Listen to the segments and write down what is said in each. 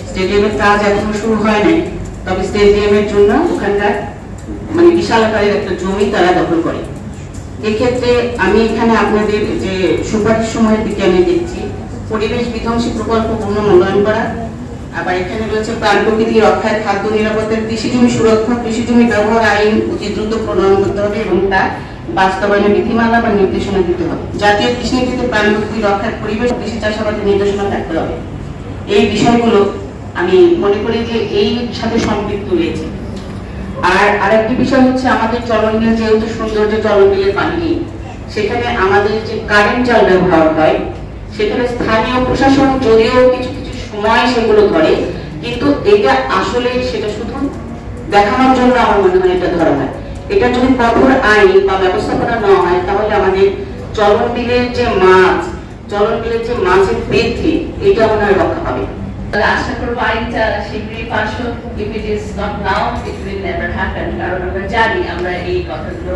স্টেডিয়ামের কাজ এখনো শুরু হয় নাই, তবে স্টেডিয়ামের জন্য ওখানকার মানে বিশাল আকারের একটা জমি তারা দখল করে। এক্ষেত্রে আমি এখানে আপনাদের যে সুপারিশ সময়ের দিকে আমি দেখছি, পরিবেশ বিধ্বংসী প্রকল্প পূর্ণ মূল্যায়ন করা, আবার এখানে রয়েছে প্রাণ প্রকৃতি রক্ষায় খাদ্য নিরাপত্তার কৃষি জমি সুরক্ষা, কৃষি জমি ব্যবহার আইন অতি দ্রুত প্রণয়ন করতে হবে এবং তা বাস্তবায়নের বিধিমালা বা নির্দেশনা দিতে হবে। জাতীয় কৃষি নীতিতে প্রাণ প্রকৃতি রক্ষার পরিবেশ কৃষি চাষাবাদের নির্দেশনা থাকতে হবে। এই বিষয়গুলো আমি মনে করি যে এই সাথে সম্পৃক্ত রয়েছে। আর আরেকটি বিষয় হচ্ছে আমাদের চলনবিল যেহেতু সৌন্দর্য চলনবিলের পানি নেই, সেখানে আমাদের যে কারেন্ট জাল ব্যবহার হয় সেখানে স্থানীয় প্রশাসন যদিও কিছু কিছু সময় সেগুলো ধরে, কিন্তু এটা আসলে সেটা শুধু দেখানোর জন্য আমার মনে হয় এটা ধরা হয়। এটা যদি কঠোর আইন বা ব্যবস্থাপনা না হয় তাহলে আমাদের চলনবিলের যে মাছের বৃদ্ধি এটা মনে হয় রক্ষা পাবে। আশা করবো আইনটা শীঘ্রই পাস হোক। If it is not now, it will never happen, কারণ আমরা জানি আমরা এই কথাগুলো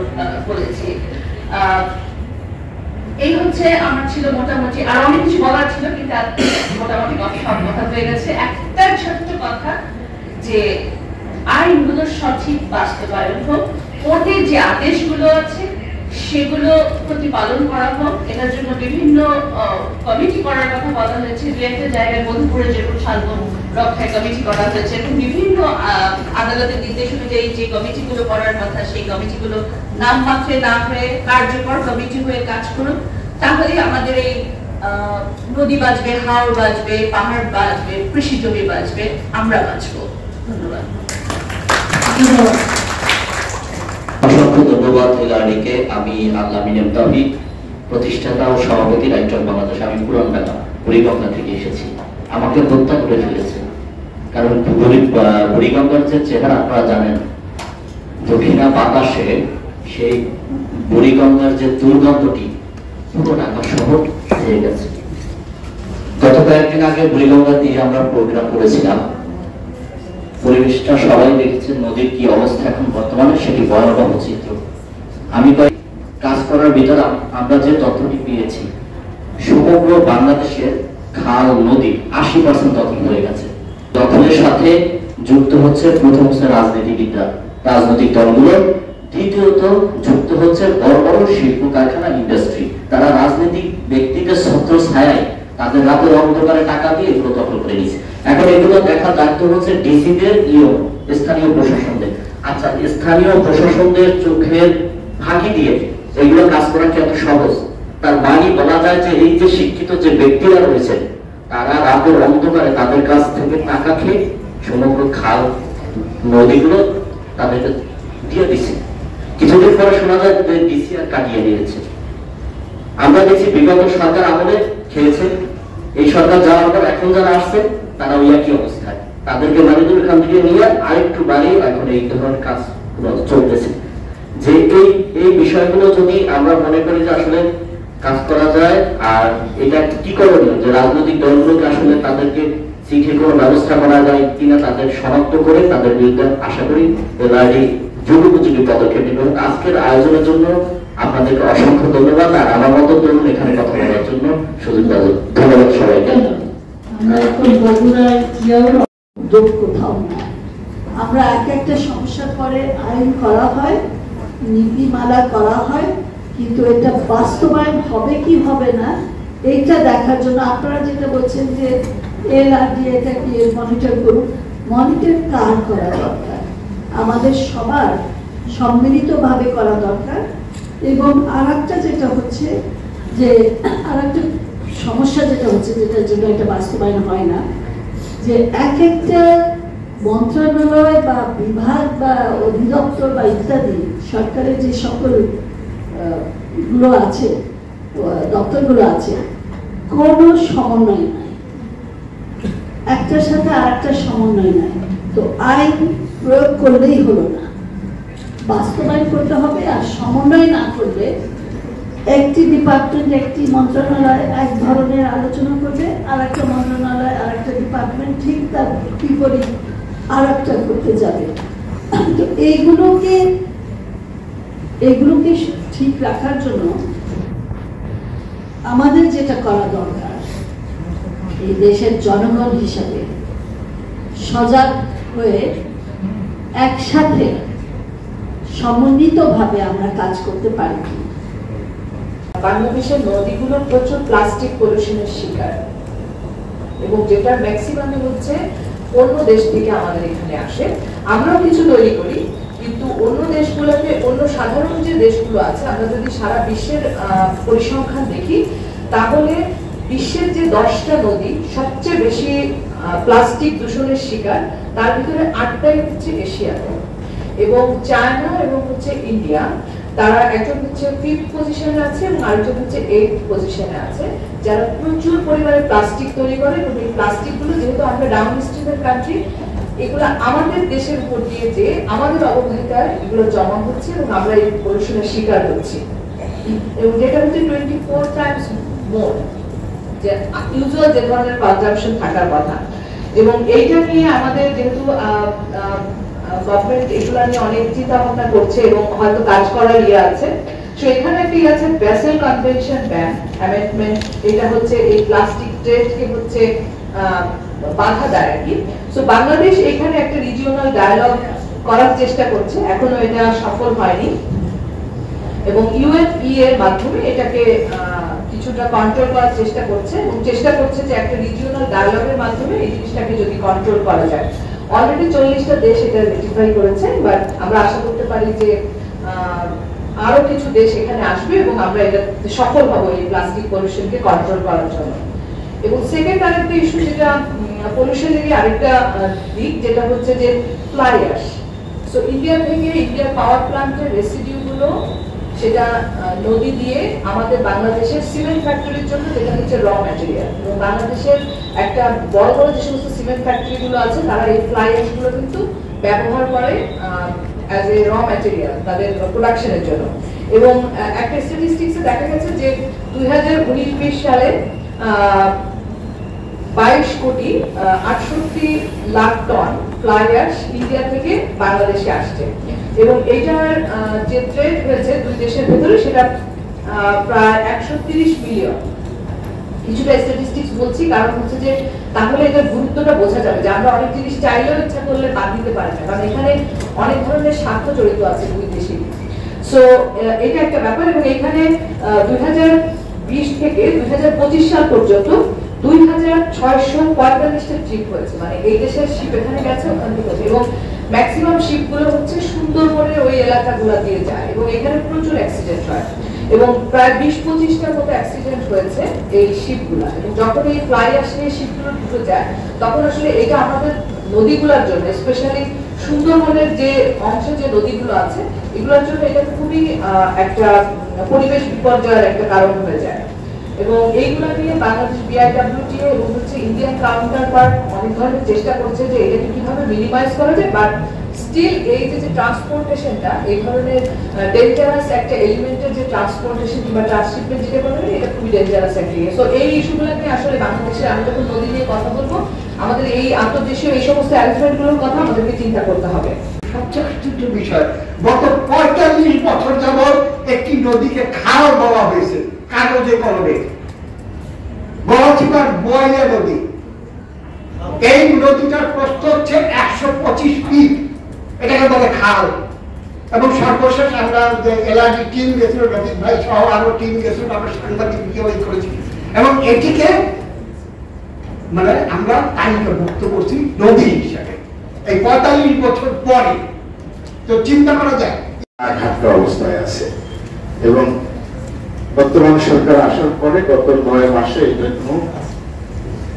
বলেছি। এই হচ্ছে আমার ছিল মোটামুটি, আর অনেক কিছু বলার ছিল কিন্তু মোটামুটি সব কথা হয়ে গেছে। একটা ছোট্ট কথা যে আইনগুলো সঠিক বাস্তবায়ন হোক, ওদের যে আদেশগুলো আছে সেগুলো প্রতিপালন করা হোক। এটার জন্য বিভিন্ন কমিটি করার কথা বলা হয়েছে, দু একটা জায়গায় মধুপুরে যেরকম শালবন রক্ষায় কমিটি করা হয়েছে এবং বিভিন্ন আদালতের নির্দেশ অনুযায়ী যে কমিটিগুলো করার কথা সেই কমিটিগুলো নামমাত্রে না হয়ে কার্যকর কমিটি হয়ে কাজ করুক। তাহলে আমাদের এই নদী বাঁচবে, হাওর বাঁচবে, পাহাড় বাঁচবে, কৃষি জমি বাঁচবে, আমরা বাঁচবো। ধন্যবাদ। অসংখ্য ধন্যবাদ হিলারিকে। আমি আল্লামিন তাওহীদ, প্রতিষ্ঠাতা ও সভাপতি রাইটার বাংলাদেশ। আমি পুরান ঢাকা বুড়িগঙ্গা থেকে এসেছি। আমাকে হত্যা করে ফেলেছে, কারণ বুড়িগঙ্গার যে চেহারা আপনারা জানেন, দক্ষিণা বাতাসে সেই বুড়িগঙ্গার যে দুর্গন্ধটি পুরো ঢাকা শহর হয়ে গেছে। গত কয়েকদিন আগে বুড়িগঙ্গা দিয়ে আমরা প্রোগ্রাম করেছিলাম। পরিবেশটা সবাই দেখেছেন, নদীর কি অবস্থা এখন বর্তমানে, সেটি ভয়াবহ চিত্র। আমি কাজ করার ভিতরে আমরা যে তথ্যটি পেয়েছি, সমগ্র বাংলাদেশের খাল নদী 80% দখল হয়ে গেছে। দখলের সাথে যুক্ত হচ্ছে প্রথম হচ্ছে রাজনীতিবিদরা, রাজনৈতিক দলগুলো, দ্বিতীয়ত যুক্ত হচ্ছে বড় বড় শিল্প কারখানা, ইন্ডাস্ট্রি। তারা রাজনৈতিক ব্যক্তিদের ছত্র ছায়ায় তাদের রাতের অন্ধকারে টাকা দিয়ে এগুলো দখল করে নিয়েছে। এখন এগুলো দেখার দায়িত্ব হচ্ছে ডিসিদের, স্থানীয় প্রশাসনদের। আচ্ছা, স্থানীয় প্রশাসনদের চোখের ফাঁকি দিয়ে এগুলো কাজ করা কি এত সহজ? তার মানে বলা যায় যে এই যে শিক্ষিত যে ব্যক্তিরা রয়েছে তারা রাতের অন্ধকারে তাদের কাছ থেকে টাকা খেয়ে সমগ্র খাল নদীগুলো তাদেরকে দিয়ে দিচ্ছে। কিছুদিন পরে শোনা যায় যে ডিসি আর কাটিয়ে নিয়েছে। আমরা দেখছি বিগত সরকার আমলে খেয়েছে, এই সরকার যাওয়ার পর এখন যারা আসছে তারা ওই একই অবস্থায়, তাদেরকে বাড়িগুলো এখান থেকে নিয়ে আরেকটু বাড়িয়ে এখন এই ধরনের কাজ চলতেছে। যে এই বিষয়গুলো যদি আমরা মনে করি যে আসলে কাজ করা যায়, আর এটা কি করণীয়, যে রাজনৈতিক দলগুলোকে আসলে তাদেরকে চিঠি কোনো ব্যবস্থা করা যায় কিনা তাদের শনাক্ত করে তাদের বিরুদ্ধে আশা করি এবারে যুগোপযোগী পদক্ষেপ নেবেন। আজকের আয়োজনের জন্য আপনাদেরকে অসংখ্য ধন্যবাদ, আর আমার মতো তরুণ এখানে কথা বলার জন্য সুযোগ দেওয়ার ধন্যবাদ সবাইকে। আমরা এক একটা সমস্যার পরে আইন করা হয়, নীতিমালা করা হয়, কিন্তু এটা বাস্তবায়ন হবে কি হবে না এইটা দেখার জন্য আপনারা যেটা বলছেন যে এলআরডি এটাকে মনিটর করুন, মনিটর কার করা দরকার, আমাদের সবার সম্মিলিতভাবে করা দরকার। এবং আর একটা যেটা হচ্ছে যে আর একটা সমস্যা যেটা হচ্ছে, যেটার জন্য এটা বাস্তবায়ন হয় না, যে এক একটা মন্ত্রণালয় বা বিভাগ বা অধিদপ্তর বা ইত্যাদি সরকারের যে সকল গুলো আছে, দপ্তরগুলো আছে, কোনো সমন্বয় নাই, একটার সাথে আর একটা সমন্বয় নাই। তো আইন প্রয়োগ করলেই হলো না, বাস্তবায়ন করতে হবে। আর সমন্বয় না করলে একটি ডিপার্টমেন্ট, একটি মন্ত্রণালয় এক ধরনের আলোচনা করবে, আর একটা মন্ত্রণালয় আর একটা ডিপার্টমেন্ট ঠিক তার বিপরীত আর একটা করতে যাবে। তো এইগুলোকে ঠিক রাখার জন্য আমাদের যেটা করা দরকার, এই দেশের জনগণ হিসাবে সজাগ হয়ে একসাথে সমন্বিতভাবে আমরা কাজ করতে পারি। বাংলাদেশের নদীগুলো প্রচুর প্লাস্টিক পলিউশনের শিকার, এবং যেটা ম্যাক্সিমামে হচ্ছে অন্য দেশ থেকে আমাদের এখানে আসে। আমরাও কিছু তৈরি করি, কিন্তু অন্য দেশগুলোতে, অন্য সাধারণ যে দেশগুলো আছে, আমরা যদি সারা বিশ্বের পরিসংখ্যান দেখি, তাহলে বিশ্বের যে 10টা নদী সবচেয়ে বেশি প্লাস্টিক দূষণের শিকার, তার ভিতরে 8টাই হচ্ছে এশিয়াতে, এবং চায়না এবং হচ্ছে ইন্ডিয়া, তারা একজন হচ্ছে 5th পজিশনে আছে এবং আরেকজন হচ্ছে 8th পজিশনে আছে, যারা প্রচুর পরিমাণে প্লাস্টিক তৈরি করে। এবং এই প্লাস্টিকগুলো, যেহেতু আমরা ডাউন স্ট্রিমের কান্ট্রি, এগুলো আমাদের দেশের উপর দিয়ে যে আমাদের অববাহিকায় এগুলো জমা হচ্ছে এবং আমরা এই পলিউশনের শিকার হচ্ছি, এবং যেটা হচ্ছে 24 টাইমস মোর যে ইউজুয়াল যে ধরনের কনজাম্পশন থাকার কথা। এবং এইটা নিয়ে আমাদের যেহেতু গভর্নমেন্ট এগুলা নিয়ে অনেক চিন্তা ভাবনা করছে এবং হয়তো কাজ করার আছে, তো এখানে একটা আছে বেসেল কনভেনশন ব্যান অ্যামেন্ডমেন্ট, এটা হচ্ছে এই প্লাস্টিক ট্রেডকে হচ্ছে বাধা দেয় আর কি। সো বাংলাদেশ এখানে একটা রিজিওনাল ডায়ালগ করার চেষ্টা করছে, এখনো এটা সফল হয়নি, এবং ইউএনই এর মাধ্যমে এটাকে কিছুটা কন্ট্রোল করার চেষ্টা করছে, এবং চেষ্টা করছে যে একটা রিজিওনাল ডায়ালগের মাধ্যমে এই জিনিসটাকে যদি কন্ট্রোল করা যায়। অলরেডি 40টা দেশ এটা রেটিফাই করেছে, বাট আমরা আশা করতে পারি যে আরো কিছু দেশ এখানে আসবে এবং আমরা এটা সফল হব এই প্লাস্টিক পলিউশনকে কন্ট্রোল করার জন্য। এবং সেকেন্ড আরেকটা ইস্যু, যেটা পলিউশনের আরেকটা দিক, যেটা হচ্ছে যে ফ্লাই অ্যাশ। সো ইন্ডিয়া থেকে, ইন্ডিয়ার পাওয়ার প্ল্যান্টের রেসিডিউ গুলো সেটা নদী দিয়ে আমাদের বাংলাদেশের সিমেন্ট ফ্যাক্টরির জন্য, যেটা হচ্ছে র ম্যাটেরিয়াল, এবং বাংলাদেশের একটা বড় বড় যে সমস্ত সিমেন্ট ফ্যাক্টরি গুলো আছে, তারা এই ফ্লাই অ্যাশ গুলো কিন্তু ব্যবহার করে অ্যাজ এ র ম্যাটেরিয়াল তাদের প্রোডাকশনের জন্য। এবং একটা স্ট্যাটিস্টিক্সে দেখা গেছে যে 2019-20 সালে 22 crore 68 lakh ton fly ash India থেকে বাংলাদেশে আসছে, এবং এইটার যে ট্রেড হয়েছে দুই দেশের ভেতরে, সেটা প্রায় 130 মিলিয়ন। কিছুটা স্ট্যাটিস্টিক্স বলছি কারণ হচ্ছে যে তাহলে এটার গুরুত্বটা বোঝা যাবে, যে আমরা অনেক জিনিস চাইলেও ইচ্ছা করলে বাদ দিতে পারি না, কারণ এখানে অনেক ধরনের স্বার্থ জড়িত আছে দুই দেশে। সো এটা একটা ব্যাপার। এবং এখানে 2020 থেকে 2025 সাল পর্যন্ত 2645টা ট্রিপ হয়েছে, মানে এই দেশের শিপ এখানে গেছে, ওখান থেকে, এবং ম্যাক্সিমাম শিপগুলো হচ্ছে সুন্দরবনের ওই এলাকাগুলো দিয়ে যায়, এবং এখানে প্রচুর অ্যাক্সিডেন্ট হয়, এবং প্রায় 20-25টার মতো অ্যাক্সিডেন্ট হয়েছে এই শিপগুলো। এবং যখন এই ফ্লাই অ্যাশ নিয়ে শিপগুলো ঢুকে যায়, তখন আসলে এটা আমাদের নদীগুলোর জন্য, স্পেশালি সুন্দরবনের যে অংশে যে নদীগুলো আছে, এগুলোর জন্য এটা খুবই একটা পরিবেশ বিপর্যয়ের একটা কারণ হয়ে যায়। এবং এইগুলো নিয়ে বাংলাদেশ BIWTA এবং হচ্ছে ইন্ডিয়ান কাউন্টার পার্ট অনেক ধরনের চেষ্টা করছে যে এটাকে কিভাবে মিনিমাইজ করা যায়, বাট স্টিল এই যে ট্রান্সপোর্টেশনটা, এই ধরনের ডেঞ্জারাস একটা এলিমেন্টের যে ট্রান্সপোর্টেশন কিংবা ট্রান্সশিপমেন্ট যেটা বলে, এটা খুবই ডেঞ্জারাস একটা ইয়ে। সো এই ইস্যুগুলো নিয়ে আসলে বাংলাদেশে, আমি যখন নদী নিয়ে কথা বলবো, আমাদের এই আন্তর্দেশীয় এই সমস্ত অ্যারেঞ্জমেন্টগুলোর কথা আমাদেরকে চিন্তা করতে হবে। সবচেয়ে আশ্চর্য বিষয়, গত 45 বছর যাবৎ একটি নদীকে খাল বলা হয়েছে কাগজে কলমে, গলাচিপার বোয়ালিয়া নদী। এই নদীটার প্রস্থ হচ্ছে 125 ফিট, এটাকে বলে খাল। এবং সর্বশেষ আমরা যে এলাকি টিম গেছিল, রবীন্দ্র ভাই সহ আরো টিম গেছিল, আমরা সাংবাদিক করেছি, এবং এটিকে মানে আমরা তালিকাভুক্ত করছি নদী হিসাবে এই 45 বছর পরে। তো চিন্তা করা যায় ঘাটকা অবস্থায় আছে, এবং বর্তমান সরকার আসার পরে গত 9 মাসে এটার কোনো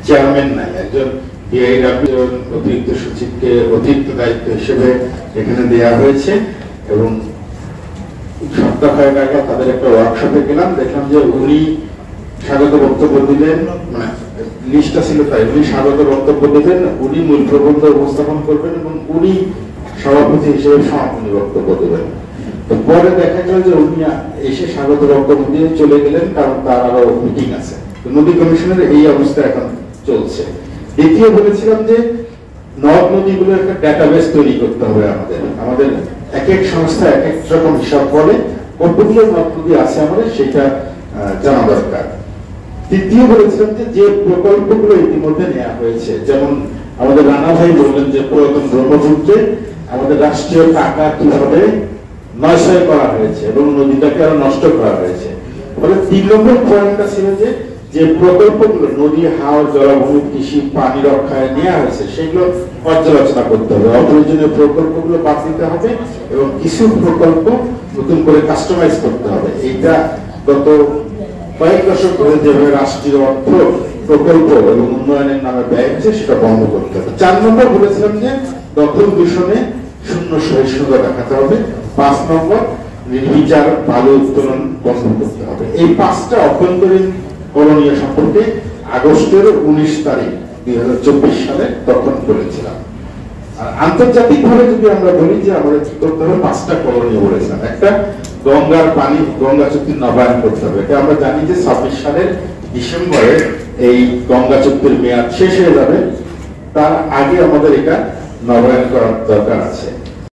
চেয়ারম্যান নাই। একজন BIW অতিরিক্ত সচিবকে অতিরিক্ত দায়িত্ব হিসেবে এখানে দেওয়া হয়েছে, এবং সপ্তাহ কয়েক আগে তাদের একটা ওয়ার্কশপে গেলাম, দেখলাম যে উনি স্বাগত বক্তব্য দিলেন, মানে লিস্টটা ছিল তাই, উনি স্বাগত বক্তব্য দিলেন, উনি মূল প্রবন্ধ উপস্থাপন করবেন এবং উনি সভাপতি হিসেবে সমাপনী বক্তব্য দেবেন। তো পরে দেখা গেল যে উনি এসে স্বাগত বক্তব্য দিয়ে চলে গেলেন, কারণ তার আরো মিটিং আছে। নদী কমিশনের এই অবস্থা এখন চলছে। দ্বিতীয় বলেছিলাম যে নদ নদীগুলোর একটা ডেটাবেস তৈরি করতে হবে আমাদের এক এক সংস্থা এক এক রকম হিসাব করে, কতগুলো নদ নদী আছে আমাদের সেটা জানা দরকার। তৃতীয় বলেছিলাম যে প্রকল্পগুলো ইতিমধ্যে নেওয়া হয়েছে, যেমন আমাদের রানা ভাই বললেন যে পুরাতন ব্রহ্মপুত্রে আমাদের রাষ্ট্রীয় টাকা কিভাবে নয়ছয় করা হয়েছে এবং নদীটাকে আরো নষ্ট করা হয়েছে। ফলে 3 নম্বর পয়েন্টটা ছিল যে প্রকল্পগুলো নদী, হাওর, জলাভূমি, কৃষি, পানি রক্ষায় নেওয়া হয়েছে সেগুলো পর্যালোচনা করতে হবে, অপ্রয়োজনীয় প্রকল্পগুলো বাদ দিতে হবে এবং কিছু প্রকল্প নতুন করে কাস্টমাইজ করতে হবে। এইটা গত কয়েক দশক ধরে যেভাবে রাষ্ট্রীয় অর্থ প্রকল্প এবং উন্নয়নের নামে ব্যয় হচ্ছে সেটা বন্ধ করতে হবে। 4 নম্বর বলেছিলাম যে দখল দূষণে শূন্য সহিষ্ণুতা দেখাতে হবে। 5 নম্বর নির্বিচার বালু উত্তোলন বন্ধ করতে হবে। এই 5টা অভ্যন্তরীণ করণীয় সম্পর্কে আগস্টের 19 তারিখ 2024 সালে তখন বলেছিলাম। আর আন্তর্জাতিকভাবে যদি আমরা বলি যে আমাদের কি করতে হবে, 5টা করণীয় বলেছিলাম। একটা, গঙ্গার পানি, গঙ্গা চুক্তি নবায়ন করতে হবে। এটা আমরা জানি যে 26 সালের ডিসেম্বরে এই গঙ্গা চুক্তির মেয়াদ শেষ হয়ে যাবে, তার আগে আমাদের এটা নবায়ন করার দরকার আছে।